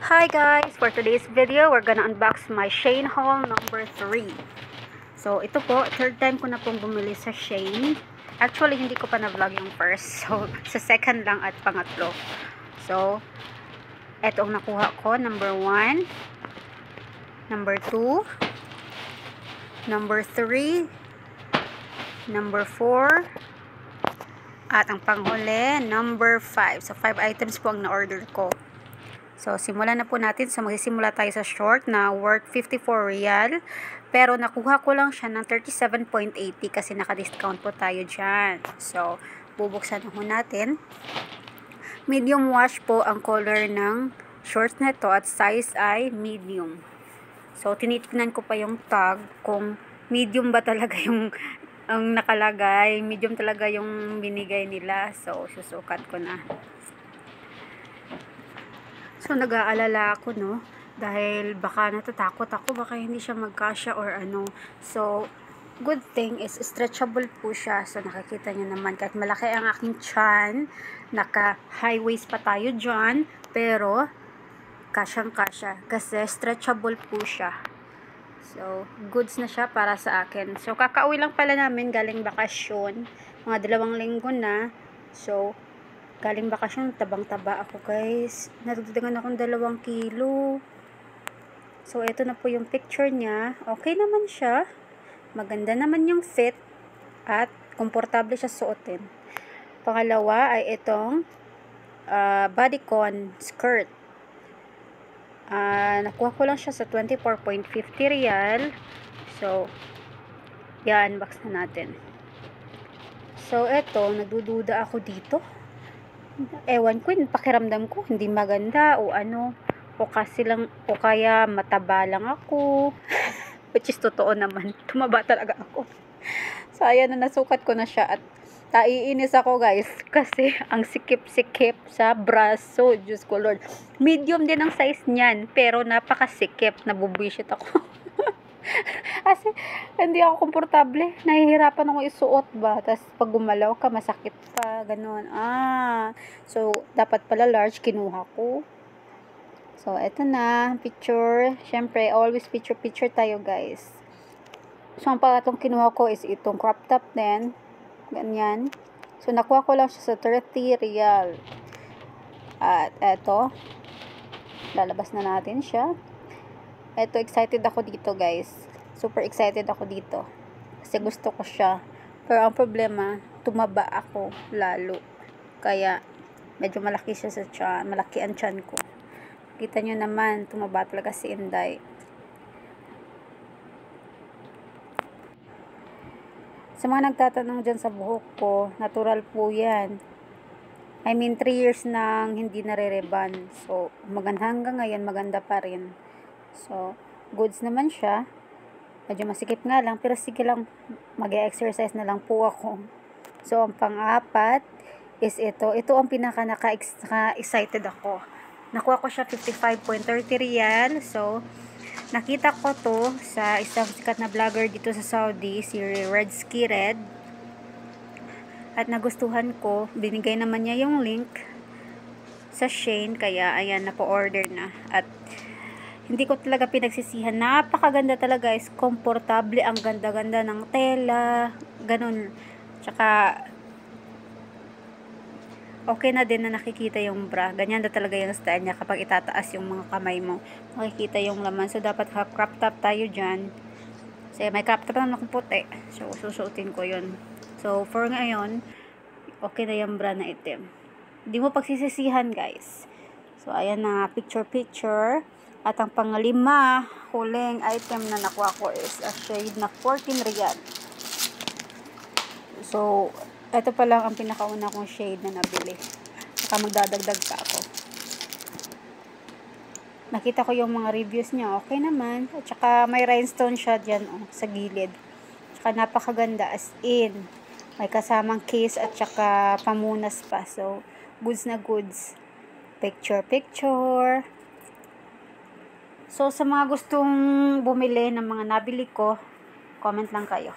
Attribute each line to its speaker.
Speaker 1: Hi guys! For today's video, we're gonna unbox my Shein haul number 3. So, ito po, third time ko na pong bumili sa Shein. Actually, hindi ko pa na-vlog yung first. So, sa second lang at pangatlo. So, eto ang nakuha ko. Number 1, number 2, number 3, number 4, at ang panghuli, number 5. So, 5 items po ang na-order ko. So, simulan na po natin. So, magsisimula tayo sa short na worth 54 real. Pero, nakuha ko lang siya ng 37.80 kasi naka-discount po tayo dyan. So, bubuksan na po natin. Medium wash po ang color ng shorts na ito at size ay medium. So, tinitignan ko pa yung tag kung medium ba talaga yung ang nakalagay. Medium talaga yung binigay nila. So, susukat ko na. So, nag-aalala ako, no? Dahil baka natatakot ako, baka hindi siya magkasya or ano. So, good thing is stretchable po siya. So, nakikita niyo naman, kahit malaki ang aking tiyan, naka-high waist pa tayo dyan, pero, kasyang-kasya. Kasi, stretchable po siya. So, goods na siya para sa akin. So, kakauwi lang pala namin galing bakasyon. Mga 2 linggo na. So, galing bakasyon, tabang-taba ako guys. Nadagdagan akong 2 kilo. So, ito na po yung picture niya. Okay naman siya. Maganda naman yung fit. At, komportable siya suotin. Pangalawa ay itong bodycon skirt. Nakuha ko lang siya sa 24.50 real. So, yan, unbox na natin. So, ito, nagdududa ako dito. Ewan ko, pakiramdam ko hindi maganda o ano, o kasi lang, o kaya mataba lang ako. Which is totoo naman, tumaba talaga ako. So, ayan na, nasukat ko na siya at naiinis ako guys kasi ang sikip-sikip sa braso. Diyos ko Lord, medium din ang size niyan pero napakasikip, nabubwisit ako. Kasi hindi ako komportable, nahihirapan ako isuot ba, tapos pag gumalaw ka masakit pa, ganun. So dapat pala large kinuha ko. So eto na, picture. Syempre always picture tayo guys. So ang pangatlong kinuha ko is itong crop top din, ganyan. So nakuha ko lang siya sa 30 real. At eto, lalabas na natin siya. Eto, excited ako dito guys. Super excited ako dito. Kasi gusto ko siya. Pero ang problema, tumaba ako lalo. Kaya, medyo malaki siya sa tiyan. Malaki ang tiyan ko. Kita nyo naman, tumaba talaga si Inday. Sa mga nagtatanong dyan sa buhok ko, natural po yan. I mean, 3 years nang hindi nare-reban. So, hanggang ngayon, maganda pa rin. So, goods naman siya. Medyo masikip nga lang, pero sige lang, mag-exercise na lang po ako. So, ang pang-apat is ito. Ito ang pinaka-excited ako. Nakuha ko siya 55.30 real. So, nakita ko to sa isang sikat na vlogger dito sa Saudi, si Redsky Red. At nagustuhan ko, binigay naman niya yung link sa Shein, kaya ayan, napo-order na. At hindi ko talaga pinagsisihan. Napakaganda talaga guys. Komportable. Ang ganda-ganda ng tela. Ganun. Tsaka, okay na din na nakikita yung bra. Ganyan na talaga yung style niya kapag itataas yung mga kamay mo. Makikita yung laman. So, dapat crop top tayo dyan. So, may crop top naman akong puti. So, susuotin ko yun. So, for ngayon, okay na yung bra na itim. Hindi mo pagsisisihan guys. So, ayan na. Picture. At ang panglima, huling item na nakuha ko is a shade na 14 real. So, ito pa lang ang pinakauna kong shade na nabili. Saka magdadagdag pa ako. Nakita ko yung mga reviews niya, okay naman. At saka may rhinestone siya dyan sa gilid. Saka napakaganda as in. May kasamang case at saka pamunas pa. So, goods na goods. Picture. So, sa mga gustong bumili ng mga nabili ko, comment lang kayo.